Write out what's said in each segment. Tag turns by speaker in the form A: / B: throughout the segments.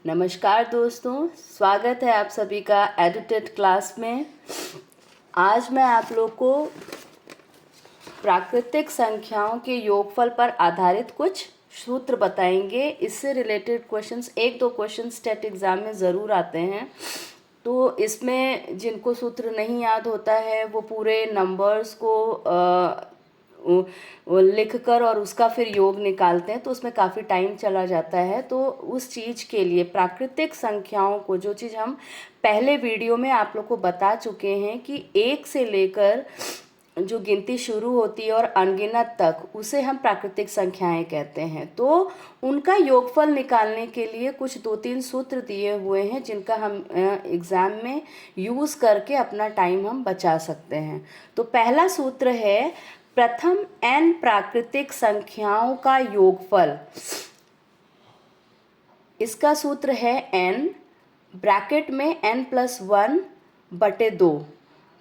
A: नमस्कार दोस्तों, स्वागत है आप सभी का एडिटेड क्लास में। आज मैं आप लोग को प्राकृतिक संख्याओं के योगफल पर आधारित कुछ सूत्र बताएंगे। इससे रिलेटेड क्वेश्चंस, एक दो क्वेश्चन स्टेट एग्ज़ाम में ज़रूर आते हैं। तो इसमें जिनको सूत्र नहीं याद होता है वो पूरे नंबर्स को लिख कर और उसका फिर योग निकालते हैं, तो उसमें काफ़ी टाइम चला जाता है। तो उस चीज़ के लिए प्राकृतिक संख्याओं को, जो चीज़ हम पहले वीडियो में आप लोग को बता चुके हैं कि एक से लेकर जो गिनती शुरू होती है और अनगिनत तक, उसे हम प्राकृतिक संख्याएं कहते हैं। तो उनका योगफल निकालने के लिए कुछ दो तीन सूत्र दिए हुए हैं जिनका हम एग्ज़ाम में यूज़ करके अपना टाइम हम बचा सकते हैं। तो पहला सूत्र है प्रथम n प्राकृतिक संख्याओं का योगफल। इसका सूत्र है n ब्रैकेट में n+1/2।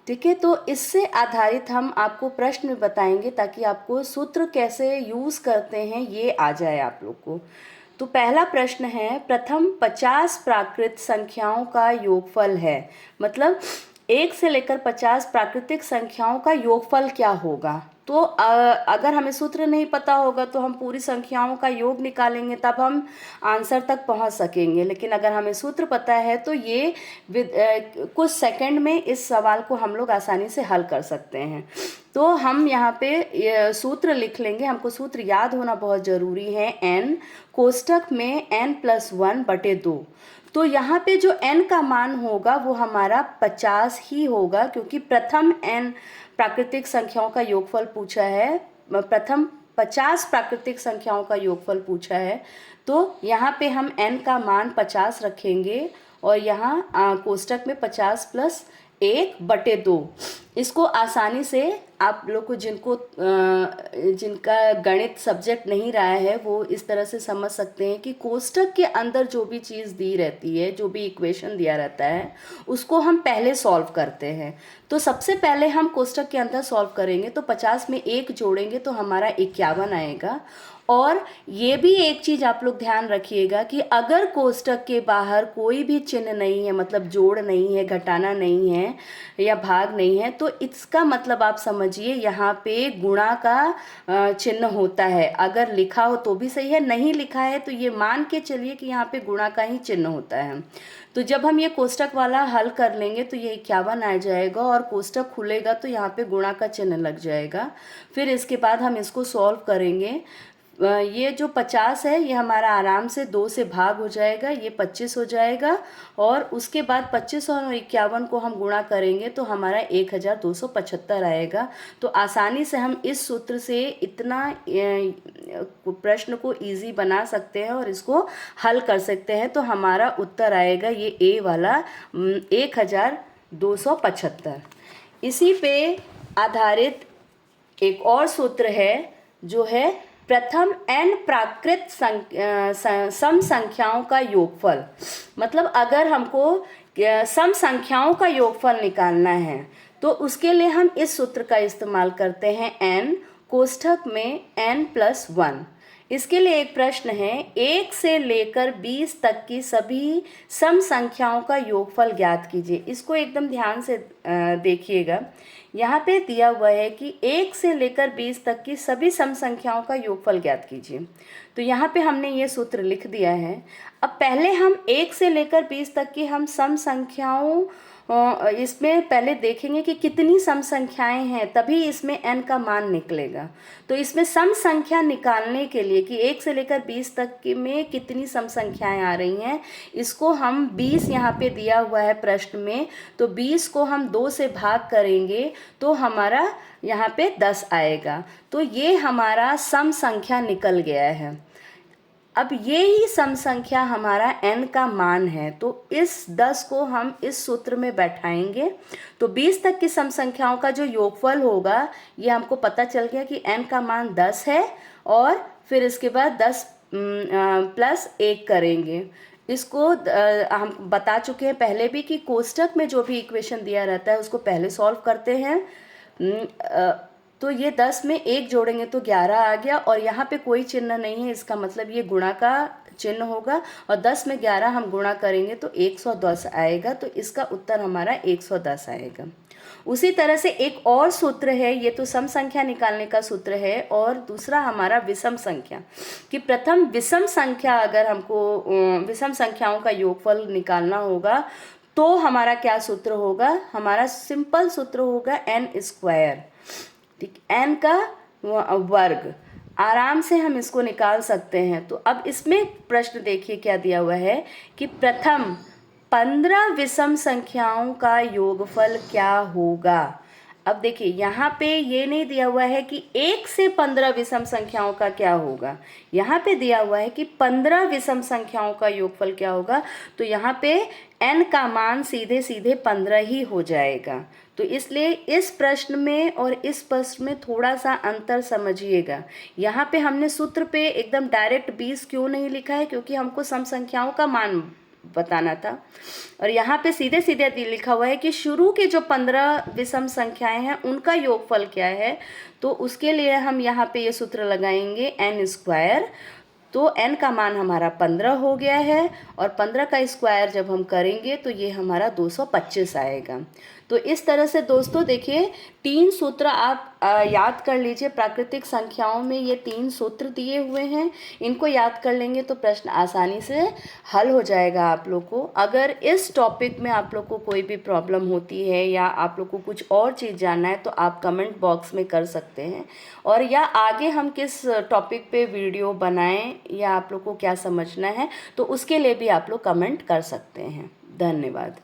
A: ठीक है, तो इससे आधारित हम आपको प्रश्न बताएंगे ताकि आपको सूत्र कैसे यूज़ करते हैं ये आ जाए आप लोग को। तो पहला प्रश्न है, प्रथम 50 प्राकृत संख्याओं का योगफल है। मतलब 1 से लेकर 50 प्राकृतिक संख्याओं का योगफल क्या होगा। तो अगर हमें सूत्र नहीं पता होगा तो हम पूरी संख्याओं का योग निकालेंगे, तब हम आंसर तक पहुंच सकेंगे। लेकिन अगर हमें सूत्र पता है तो ये कुछ सेकंड में इस सवाल को हम लोग आसानी से हल कर सकते हैं। तो हम यहाँ पे सूत्र लिख लेंगे। हमको सूत्र याद होना बहुत ज़रूरी है। n कोष्टक में n+1/2। तो यहाँ पे जो n का मान होगा वो हमारा 50 ही होगा, क्योंकि प्रथम n प्राकृतिक संख्याओं का योगफल पूछा है। प्रथम 50 प्राकृतिक संख्याओं का योगफल पूछा है। तो यहाँ पे हम n का मान 50 रखेंगे और यहाँ कोष्टक में 50 + 1/2। इसको आसानी से आप लोग को जिनका गणित सब्जेक्ट नहीं रहा है वो इस तरह से समझ सकते हैं कि कोष्टक के अंदर जो भी चीज़ दी रहती है, जो भी इक्वेशन दिया रहता है, उसको हम पहले सॉल्व करते हैं। तो सबसे पहले हम कोष्टक के अंदर सॉल्व करेंगे तो 50 में 1 जोड़ेंगे तो हमारा 51 आएगा। और ये भी एक चीज़ आप लोग ध्यान रखिएगा कि अगर कोष्टक के बाहर कोई भी चिन्ह नहीं है, मतलब जोड़ नहीं है, घटाना नहीं है या भाग नहीं है, तो इसका मतलब आप समझिए यहाँ पे गुणा का चिन्ह होता है। अगर लिखा हो तो भी सही है, नहीं लिखा है तो ये मान के चलिए कि यहाँ पे गुणा का ही चिन्ह होता है। तो जब हम ये कोष्टक वाला हल कर लेंगे तो ये 51 आ जाएगा और कोष्टक खुलेगा तो यहाँ पे गुणा का चिन्ह लग जाएगा। फिर इसके बाद हम इसको सॉल्व करेंगे। ये जो 50 है ये हमारा आराम से 2 से भाग हो जाएगा, ये 25 हो जाएगा। और उसके बाद 25 और 51 को हम गुणा करेंगे तो हमारा 1275 आएगा। तो आसानी से हम इस सूत्र से इतना प्रश्न को इजी बना सकते हैं और इसको हल कर सकते हैं। तो हमारा उत्तर आएगा ये ए वाला 1275। इसी पे आधारित एक और सूत्र है जो है प्रथम n प्राकृत सम संख्याओं का योगफल। मतलब अगर हमको सम संख्याओं का योगफल निकालना है तो उसके लिए हम इस सूत्र का इस्तेमाल करते हैं, n कोष्ठक में n+1। इसके लिए एक प्रश्न है, 1 से लेकर 20 तक की सभी सम संख्याओं का योगफल ज्ञात कीजिए। इसको एकदम ध्यान से देखिएगा। यहाँ पे दिया हुआ है कि 1 से लेकर 20 तक की सभी सम संख्याओं का योगफल ज्ञात कीजिए। तो यहाँ पे हमने ये सूत्र लिख दिया है। अब पहले हम 1 से लेकर 20 तक की हम सम संख्याओं इसमें पहले देखेंगे कि कितनी सम संख्याएं हैं, तभी इसमें n का मान निकलेगा। तो इसमें सम संख्या निकालने के लिए कि 1 से लेकर 20 तक में कितनी सम संख्याएं आ रही हैं, इसको हम 20 यहाँ पे दिया हुआ है प्रश्न में, तो 20 को हम 2 से भाग करेंगे तो हमारा यहाँ पे 10 आएगा। तो ये हमारा सम संख्या निकल गया है। अब ये ही सम संख्या हमारा n का मान है, तो इस 10 को हम इस सूत्र में बैठाएंगे। तो 20 तक की सम संख्याओं का जो योगफल होगा, ये हमको पता चल गया कि n का मान 10 है। और फिर इसके बाद 10 + 1 करेंगे। इसको हम बता चुके हैं पहले भी कि कोष्टक में जो भी इक्वेशन दिया रहता है उसको पहले सॉल्व करते हैं। तो ये 10 में 1 जोड़ेंगे तो 11 आ गया, और यहाँ पे कोई चिन्ह नहीं है, इसका मतलब ये गुणा का चिन्ह होगा, और 10 में 11 हम गुणा करेंगे तो 110 आएगा, तो इसका उत्तर हमारा 110 आएगा। उसी तरह से एक और सूत्र है, ये तो सम संख्या निकालने का सूत्र है, और दूसरा हमारा विषम संख्या, कि प्रथम विषम संख्या अगर हमको विषम संख्याओं का योगफल निकालना होगा तो हमारा क्या सूत्र होगा, हमारा सिंपल सूत्र होगा n², ठीक, n का वर्ग, आराम से हम इसको निकाल सकते हैं। तो अब इसमें प्रश्न देखिए क्या दिया हुआ है कि प्रथम 15 विषम संख्याओं का योगफल क्या होगा। अब देखिए यहाँ पे ये नहीं दिया हुआ है कि 1 से 15 विषम संख्याओं का क्या होगा, यहाँ पे दिया हुआ है कि 15 विषम संख्याओं का योगफल क्या होगा। तो यहाँ पे n का मान सीधे सीधे 15 ही हो जाएगा। तो इसलिए इस प्रश्न में और इस प्रश्न में थोड़ा सा अंतर समझिएगा। यहाँ पे हमने सूत्र पे एकदम डायरेक्ट 20 क्यों नहीं लिखा है, क्योंकि हमको सम संख्याओं का मान बताना था, और यहाँ पे सीधे सीधे लिखा हुआ है कि शुरू के जो 15 विषम संख्याएं हैं उनका योगफल क्या है। तो उसके लिए हम यहाँ पे ये सूत्र लगाएंगे n², तो n का मान हमारा 15 हो गया है, और 15 का स्क्वायर जब हम करेंगे तो ये हमारा 225 आएगा। तो इस तरह से दोस्तों देखिए 3 सूत्र आप याद कर लीजिए। प्राकृतिक संख्याओं में ये 3 सूत्र दिए हुए हैं, इनको याद कर लेंगे तो प्रश्न आसानी से हल हो जाएगा आप लोग को। अगर इस टॉपिक में आप लोग को कोई भी प्रॉब्लम होती है या आप लोग को कुछ और चीज़ जानना है तो आप कमेंट बॉक्स में कर सकते हैं, और या आगे हम किस टॉपिक पे वीडियो बनाएं या आप लोग को क्या समझना है तो उसके लिए भी आप लोग कमेंट कर सकते हैं। धन्यवाद।